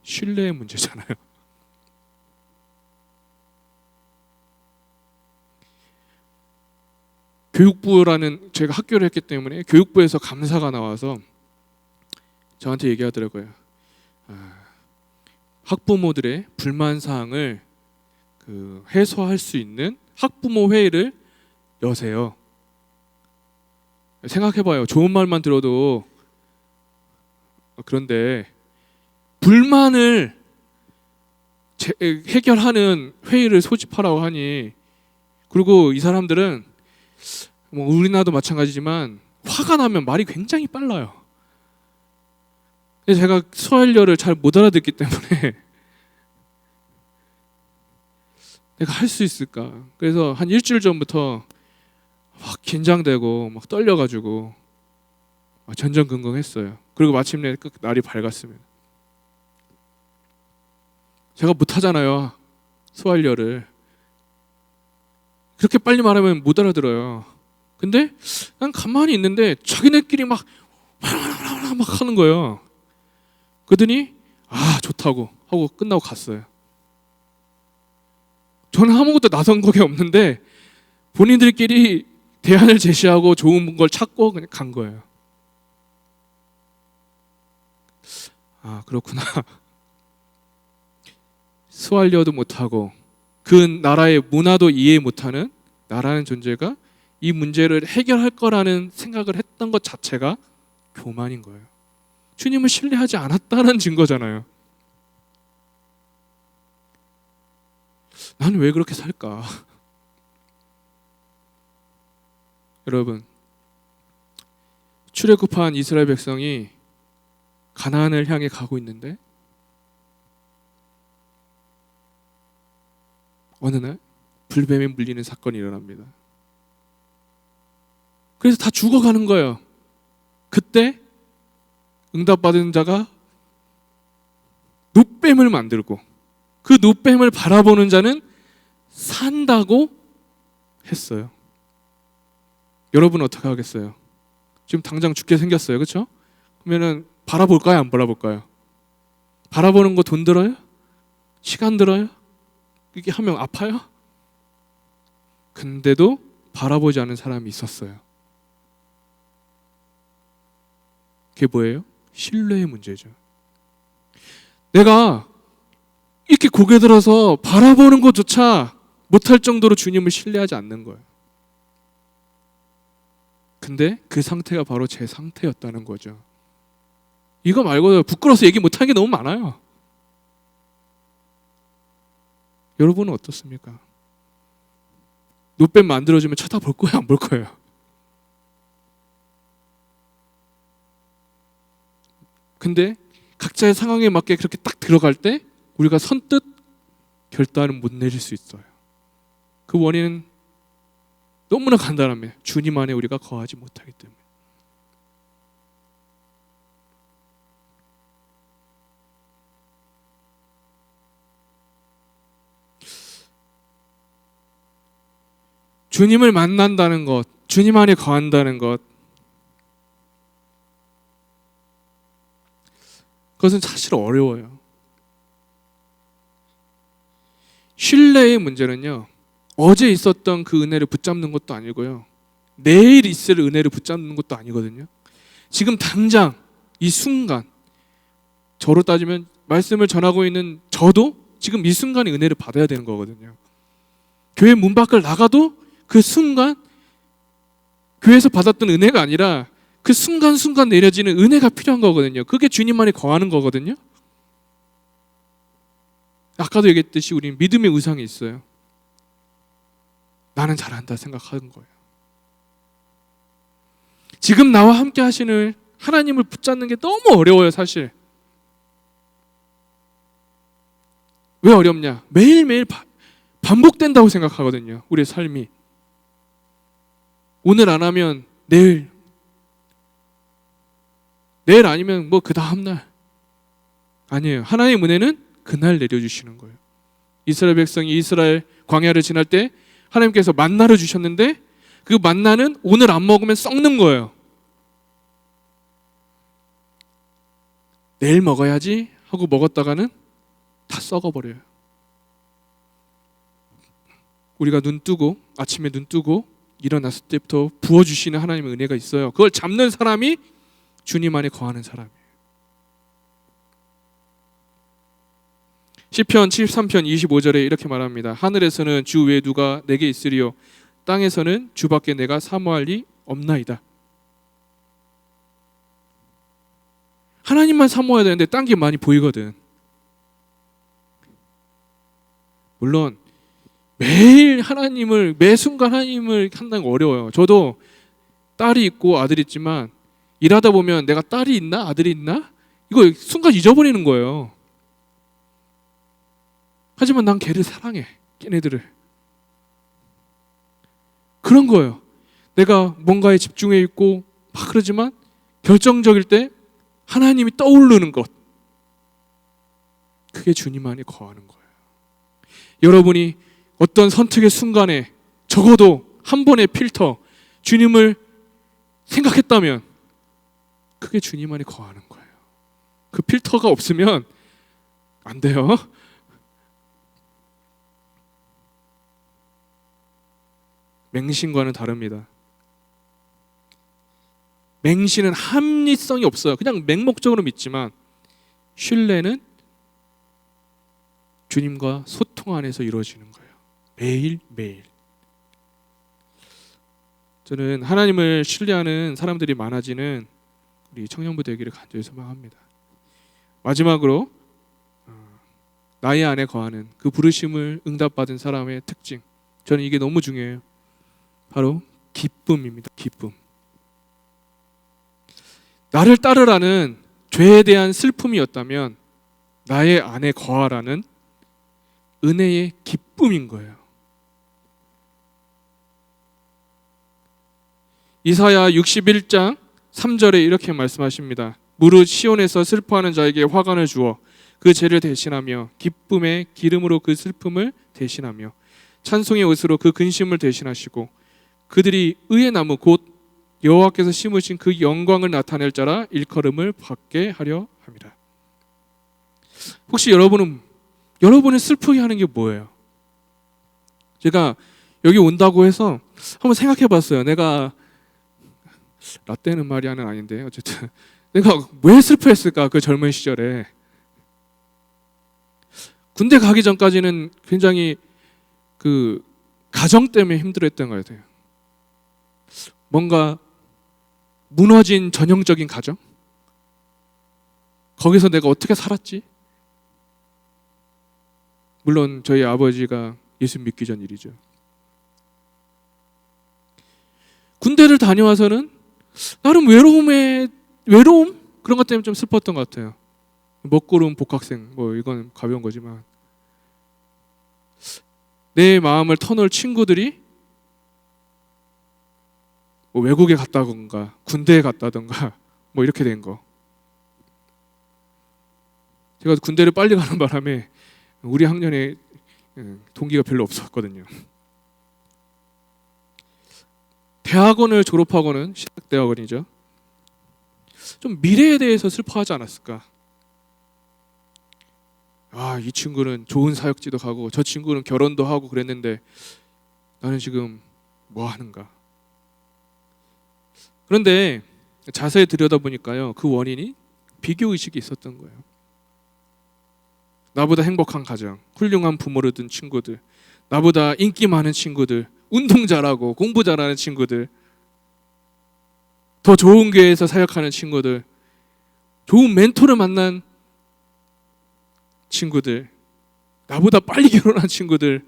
신뢰의 문제잖아요. 교육부라는 제가 학교를 했기 때문에 교육부에서 감사가 나와서 저한테 얘기하더라고요. 학부모들의 불만 사항을 해소할 수 있는 학부모 회의를 여세요. 생각해봐요. 좋은 말만 들어도 그런데 불만을 해결하는 회의를 소집하라고 하니, 그리고 이 사람들은 뭐 우리나라도 마찬가지지만 화가 나면 말이 굉장히 빨라요. 제가 스와힐리어를 잘 못 알아듣기 때문에 내가 할 수 있을까? 그래서 한 일주일 전부터 막 긴장되고 막 떨려가지고 전전긍긍했어요. 그리고 마침내 날이 밝았습니다. 제가 못하잖아요, 스와힐리어를. 그렇게 빨리 말하면 못 알아들어요. 근데 난 가만히 있는데 자기네끼리 막 하는 거예요. 그러더니 좋다고 하고 끝나고 갔어요. 저는 아무것도 나선 게 없는데 본인들끼리 대안을 제시하고 좋은 걸 찾고 그냥 간 거예요. 그렇구나. 스왈리어도 못하고 그 나라의 문화도 이해 못하는 나라는 존재가 이 문제를 해결할 거라는 생각을 했던 것 자체가 교만인 거예요. 주님을 신뢰하지 않았다는 증거잖아요. 나는 왜 그렇게 살까? 여러분, 출애굽한 이스라엘 백성이 가나안을 향해 가고 있는데 어느 날 불뱀에 물리는 사건이 일어납니다. 그래서 다 죽어가는 거예요. 그때 응답받은 자가 놋뱀을 만들고 그 놋뱀을 바라보는 자는 산다고 했어요. 여러분 어떻게 하겠어요? 지금 당장 죽게 생겼어요, 그렇죠? 그러면은 바라볼까요, 안 바라볼까요? 바라보는 거 돈 들어요? 시간 들어요? 이게 하면 아파요? 근데도 바라보지 않은 사람이 있었어요. 그게 뭐예요? 신뢰의 문제죠. 내가 이렇게 고개 들어서 바라보는 것조차 못할 정도로 주님을 신뢰하지 않는 거예요. 근데 그 상태가 바로 제 상태였다는 거죠. 이거 말고 부끄러워서 얘기 못하는 게 너무 많아요. 여러분은 어떻습니까? 놋뱀 만들어주면 쳐다볼 거예요, 안 볼 거예요? 근데 각자의 상황에 맞게 그렇게 딱 들어갈 때 우리가 선뜻 결단을 못 내릴 수 있어요. 그 원인은 너무나 간단합니다. 주님 안에 우리가 거하지 못하기 때문에. 주님을 만난다는 것, 주님 안에 거한다는 것, 그것은 사실 어려워요. 신뢰의 문제는요, 어제 있었던 그 은혜를 붙잡는 것도 아니고요, 내일 있을 은혜를 붙잡는 것도 아니거든요. 지금 당장 이 순간, 저로 따지면 말씀을 전하고 있는 저도 지금 이 순간에 은혜를 받아야 되는 거거든요. 교회 문 밖을 나가도 그 순간 교회에서 받았던 은혜가 아니라 그 순간순간 내려지는 은혜가 필요한 거거든요. 그게 주님만이 거하는 거거든요. 아까도 얘기했듯이 우리는 믿음의 우상이 있어요. 나는 잘한다 생각하는 거예요. 지금 나와 함께 하시는 하나님을 붙잡는 게 너무 어려워요, 사실. 왜 어렵냐? 매일매일 반복된다고 생각하거든요, 우리의 삶이. 오늘 안 하면 내일 아니면 뭐 그 다음날. 아니에요. 하나님의 은혜는 그날 내려주시는 거예요. 이스라엘 백성이 이스라엘 광야를 지날 때 하나님께서 만나를 주셨는데 그 만나는 오늘 안 먹으면 썩는 거예요. 내일 먹어야지 하고 먹었다가는 다 썩어버려요. 우리가 아침에 눈 뜨고 일어났을 때부터 부어주시는 하나님의 은혜가 있어요. 그걸 잡는 사람이 주님 안에 거하는 사람이에요. 시편 73편 25절에 이렇게 말합니다. 하늘에서는 주 외에 누가 내게 있으리요, 땅에서는 주밖에 내가 사모할 리 없나이다. 하나님만 사모해야 되는데 딴 게 많이 보이거든. 물론 매일 하나님을, 매 순간 하나님을 한다는 거 어려워요. 저도 딸이 있고 아들이 있지만 일하다 보면 내가 딸이 있나 아들이 있나 이거 순간 잊어버리는 거예요. 하지만 난 걔를 사랑해, 걔네들을. 그런 거예요. 내가 뭔가에 집중해 있고 막 그러지만 결정적일 때 하나님이 떠오르는 것, 그게 주님 안에 거하는 거예요. 여러분이 어떤 선택의 순간에 적어도 한 번의 필터, 주님을 생각했다면 그게 주님 안에 거하는 거예요. 그 필터가 없으면 안 돼요. 맹신과는 다릅니다. 맹신은 합리성이 없어요. 그냥 맹목적으로 믿지만 신뢰는 주님과 소통 안에서 이루어지는 거예요. 매일매일. 저는 하나님을 신뢰하는 사람들이 많아지는 우리 청년부 되기를 간절히 소망합니다. 마지막으로 나의 안에 거하는 그 부르심을 응답받은 사람의 특징, 저는 이게 너무 중요해요. 바로 기쁨입니다. 기쁨. 나를 따르라는 죄에 대한 슬픔이었다면 나의 안에 거하라는 은혜의 기쁨인 거예요. 이사야 61장 3절에 이렇게 말씀하십니다. 무릇 시온에서 슬퍼하는 자에게 화관을 주어 그 죄를 대신하며 기쁨의 기름으로 그 슬픔을 대신하며 찬송의 옷으로 그 근심을 대신하시고 그들이 의의 나무 곧 여호와께서 심으신 그 영광을 나타낼 자라 일컬음을 받게 하려 합니다. 혹시 여러분을 슬프게 하는 게 뭐예요? 제가 여기 온다고 해서 한번 생각해 봤어요. 내가 라떼는 말이야는 아닌데 어쨌든 내가 왜 슬퍼했을까? 그 젊은 시절에 군대 가기 전까지는 굉장히 그 가정 때문에 힘들었던 것 같아요. 뭔가 무너진 전형적인 가정? 거기서 내가 어떻게 살았지? 물론 저희 아버지가 예수 믿기 전 일이죠. 군대를 다녀와서는 나름 외로움? 그런 것 때문에 좀 슬펐던 것 같아요. 먹구름 복학생, 뭐 이건 가벼운 거지만 내 마음을 터놓을 친구들이 뭐 외국에 갔다던가 군대에 갔다던가 뭐 이렇게 된 거. 제가 군대를 빨리 가는 바람에 우리 학년에 동기가 별로 없었거든요. 대학원을 졸업하고는 신학대학원이죠. 좀 미래에 대해서 슬퍼하지 않았을까? 이 친구는 좋은 사역지도 가고 저 친구는 결혼도 하고 그랬는데 나는 지금 뭐 하는가? 그런데 자세히 들여다보니까요, 그 원인이 비교의식이 있었던 거예요. 나보다 행복한 가정, 훌륭한 부모를 둔 친구들, 나보다 인기 많은 친구들, 운동 잘하고 공부 잘하는 친구들, 더 좋은 교회에서 사역하는 친구들, 좋은 멘토를 만난 친구들, 나보다 빨리 결혼한 친구들,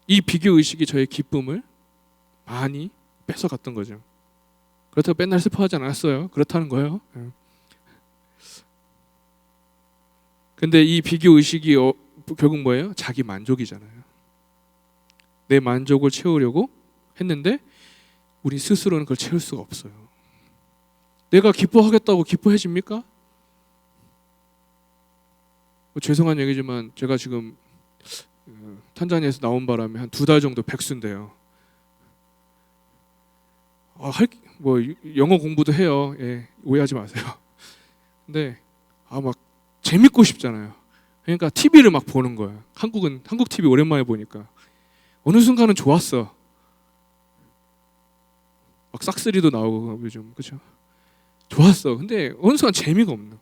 이 비교의식이 저의 기쁨을 많이 뺏어갔던 거죠. 그렇다고 맨날 슬퍼하지 않았어요. 그렇다는 거예요. 근데 이 비교의식이 결국 뭐예요? 자기 만족이잖아요. 내 만족을 채우려고 했는데 우리 스스로는 그걸 채울 수가 없어요. 내가 기뻐하겠다고 기뻐해집니까? 죄송한 얘기지만 제가 지금 탄자니아에서 나온 바람에 한 2달 정도 백수인데요. 영어 공부도 해요. 예, 오해하지 마세요. 근데 막 재밌고 싶잖아요. 그러니까 TV를 막 보는 거예요. 한국 TV 오랜만에 보니까 어느 순간은 좋았어. 막 싹쓸이도 나오고 요즘, 그렇죠? 좋았어. 근데 어느 순간 재미가 없는.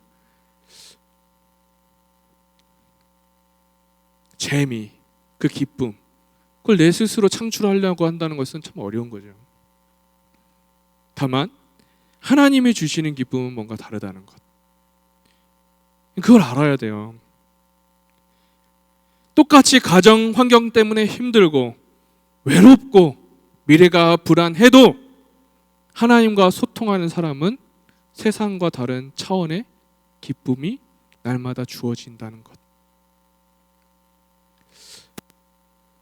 재미, 그 기쁨, 그걸 내 스스로 창출하려고 한다는 것은 참 어려운 거죠. 다만 하나님이 주시는 기쁨은 뭔가 다르다는 것. 그걸 알아야 돼요. 똑같이 가정 환경 때문에 힘들고 외롭고 미래가 불안해도 하나님과 소통하는 사람은 세상과 다른 차원의 기쁨이 날마다 주어진다는 것.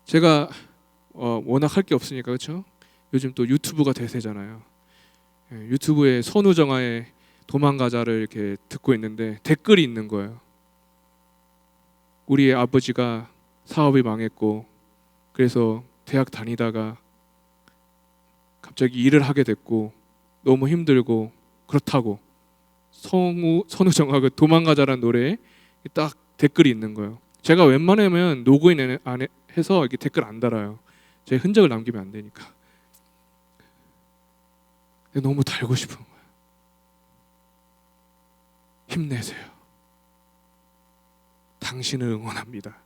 제가 워낙 할 게 없으니까, 그렇죠? 요즘 또 유튜브가 대세잖아요. 유튜브에 선우정아의 도망가자를 이렇게 듣고 있는데 댓글이 있는 거예요. 우리의 아버지가 사업이 망했고 그래서 대학 다니다가 갑자기 일을 하게 됐고 너무 힘들고 그렇다고 선우정아 그 도망가자라는 노래에 딱 댓글이 있는 거예요. 제가 웬만하면 로그인 안 해서 이렇게 댓글 안 달아요. 제 흔적을 남기면 안 되니까. 너무 달고 싶은 거예요. 힘내세요. 당신을 응원합니다.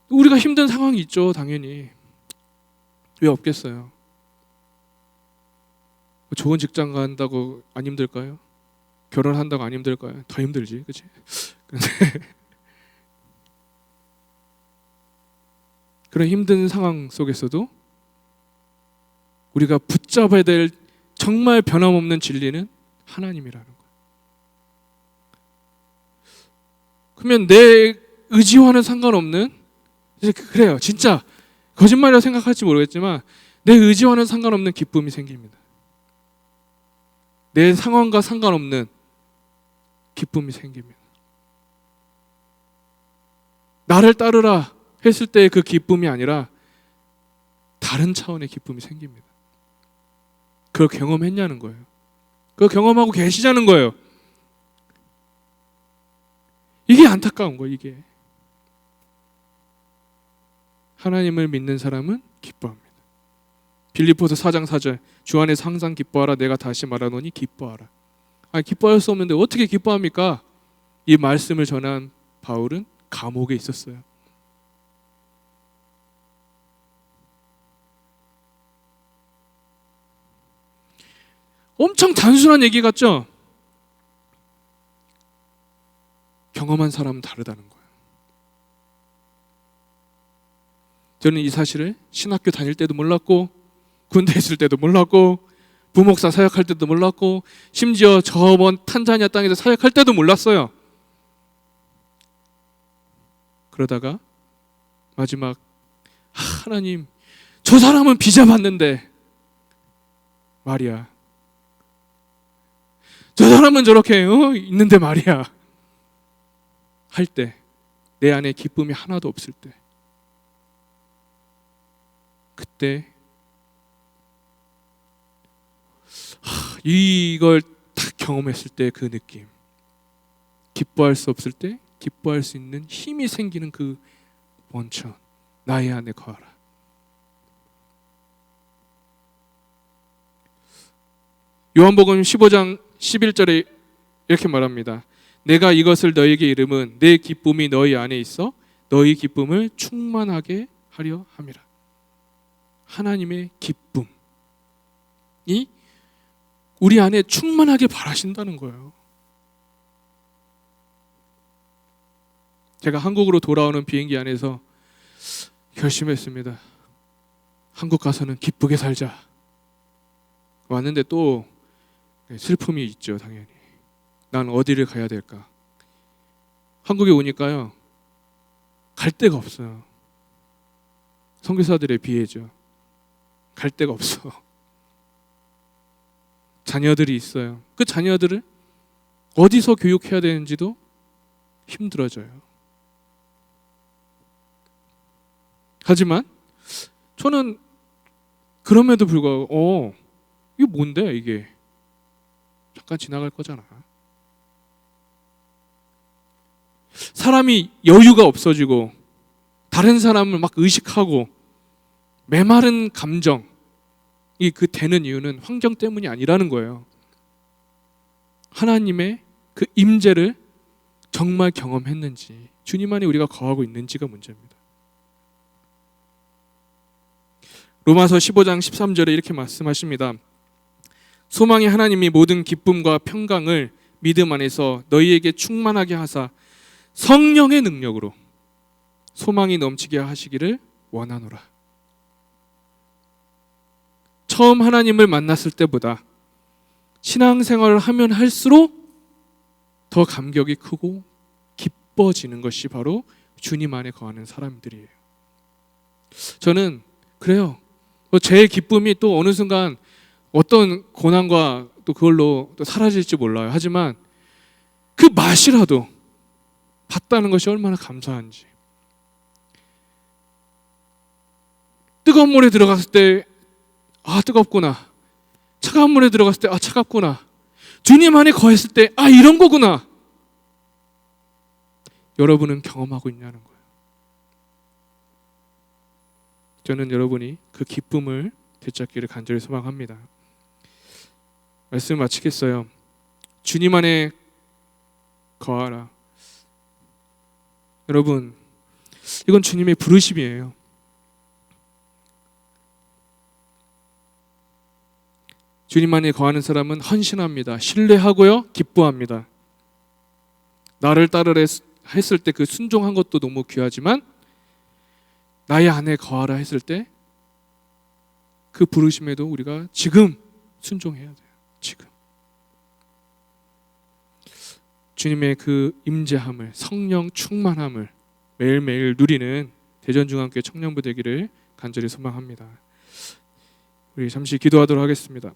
우리가 힘든 상황이 있죠, 당연히. 왜 없겠어요? 좋은 직장 간다고 안 힘들까요? 결혼한다고 안 힘들까요? 더 힘들지, 그렇지? 근데 그런 힘든 상황 속에서도 우리가 붙잡아야 될 정말 변함없는 진리는 하나님이라는 거예요. 그러면 내 의지와는 상관없는, 그래요, 진짜 거짓말이라고 생각할지 모르겠지만 내 의지와는 상관없는 기쁨이 생깁니다. 내 상황과 상관없는 기쁨이 생깁니다. 나를 따르라 했을 때의 그 기쁨이 아니라 다른 차원의 기쁨이 생깁니다. 그걸 경험했냐는 거예요. 그걸 경험하고 계시자는 거예요. 이게 안타까운 거예요. 이게 하나님을 믿는 사람은 기뻐합니다. 빌립보서 4장 4절 주 안에서 항상 기뻐하라. 내가 다시 말하노니 기뻐하라. 기뻐할 수 없는데 어떻게 기뻐합니까? 이 말씀을 전한 바울은 감옥에 있었어요. 엄청 단순한 얘기 같죠? 경험한 사람은 다르다는 거예요. 저는 이 사실을 신학교 다닐 때도 몰랐고 군대 있을 때도 몰랐고 부목사 사역할 때도 몰랐고 심지어 저번 탄자니아 땅에서 사역할 때도 몰랐어요. 그러다가 마지막 하나님, 저 사람은 비자 받는데 말이야, 저 사람은 저렇게 있는데 말이야 할 때, 내 안에 기쁨이 하나도 없을 때, 그때 이걸 딱 경험했을 때 그 느낌, 기뻐할 수 없을 때 기뻐할 수 있는 힘이 생기는 그 원천, 나의 안에 거하라. 요한복음 15장 11절에 이렇게 말합니다. 내가 이것을 너희에게 이름은 내 기쁨이 너희 안에 있어 너희 기쁨을 충만하게 하려 함이라. 하나님의 기쁨이 우리 안에 충만하게 바라신다는 거예요. 제가 한국으로 돌아오는 비행기 안에서 결심했습니다. 한국 가서는 기쁘게 살자. 왔는데 또 슬픔이 있죠, 당연히. 난 어디를 가야 될까? 한국에 오니까요, 갈 데가 없어요. 선교사들의 비애죠. 갈 데가 없어. 자녀들이 있어요. 그 자녀들을 어디서 교육해야 되는지도 힘들어져요. 하지만 저는 그럼에도 불구하고 이게 뭔데 이게? 잠깐 지나갈 거잖아. 사람이 여유가 없어지고 다른 사람을 막 의식하고 메마른 감정이 그 되는 이유는 환경 때문이 아니라는 거예요. 하나님의 그 임재를 정말 경험했는지, 주님 안에 우리가 거하고 있는지가 문제입니다. 로마서 15장 13절에 이렇게 말씀하십니다. 소망의 하나님이 모든 기쁨과 평강을 믿음 안에서 너희에게 충만하게 하사 성령의 능력으로 소망이 넘치게 하시기를 원하노라. 처음 하나님을 만났을 때보다 신앙생활을 하면 할수록 더 감격이 크고 기뻐지는 것이 바로 주님 안에 거하는 사람들이에요. 저는 그래요. 제 기쁨이 또 어느 순간 어떤 고난과 또 그걸로 또 사라질지 몰라요. 하지만 그 맛이라도 봤다는 것이 얼마나 감사한지. 뜨거운 물에 들어갔을 때 뜨겁구나. 차가운 물에 들어갔을 때 차갑구나. 주님 안에 거했을 때 이런 거구나. 여러분은 경험하고 있냐는 거예요. 저는 여러분이 그 기쁨을 되찾기를 간절히 소망합니다. 말씀 마치겠어요. 주님 안에 거하라. 여러분, 이건 주님의 부르심이에요. 주님 안에 거하는 사람은 헌신합니다. 신뢰하고요, 기뻐합니다. 나를 따르라 했을 때 그 순종한 것도 너무 귀하지만 나의 안에 거하라 했을 때 그 부르심에도 우리가 지금 순종해야 돼요. 지금 주님의 그 임재함을, 성령 충만함을 매일매일 누리는 대전중앙교회 청년부 되기를 간절히 소망합니다. 우리 잠시 기도하도록 하겠습니다.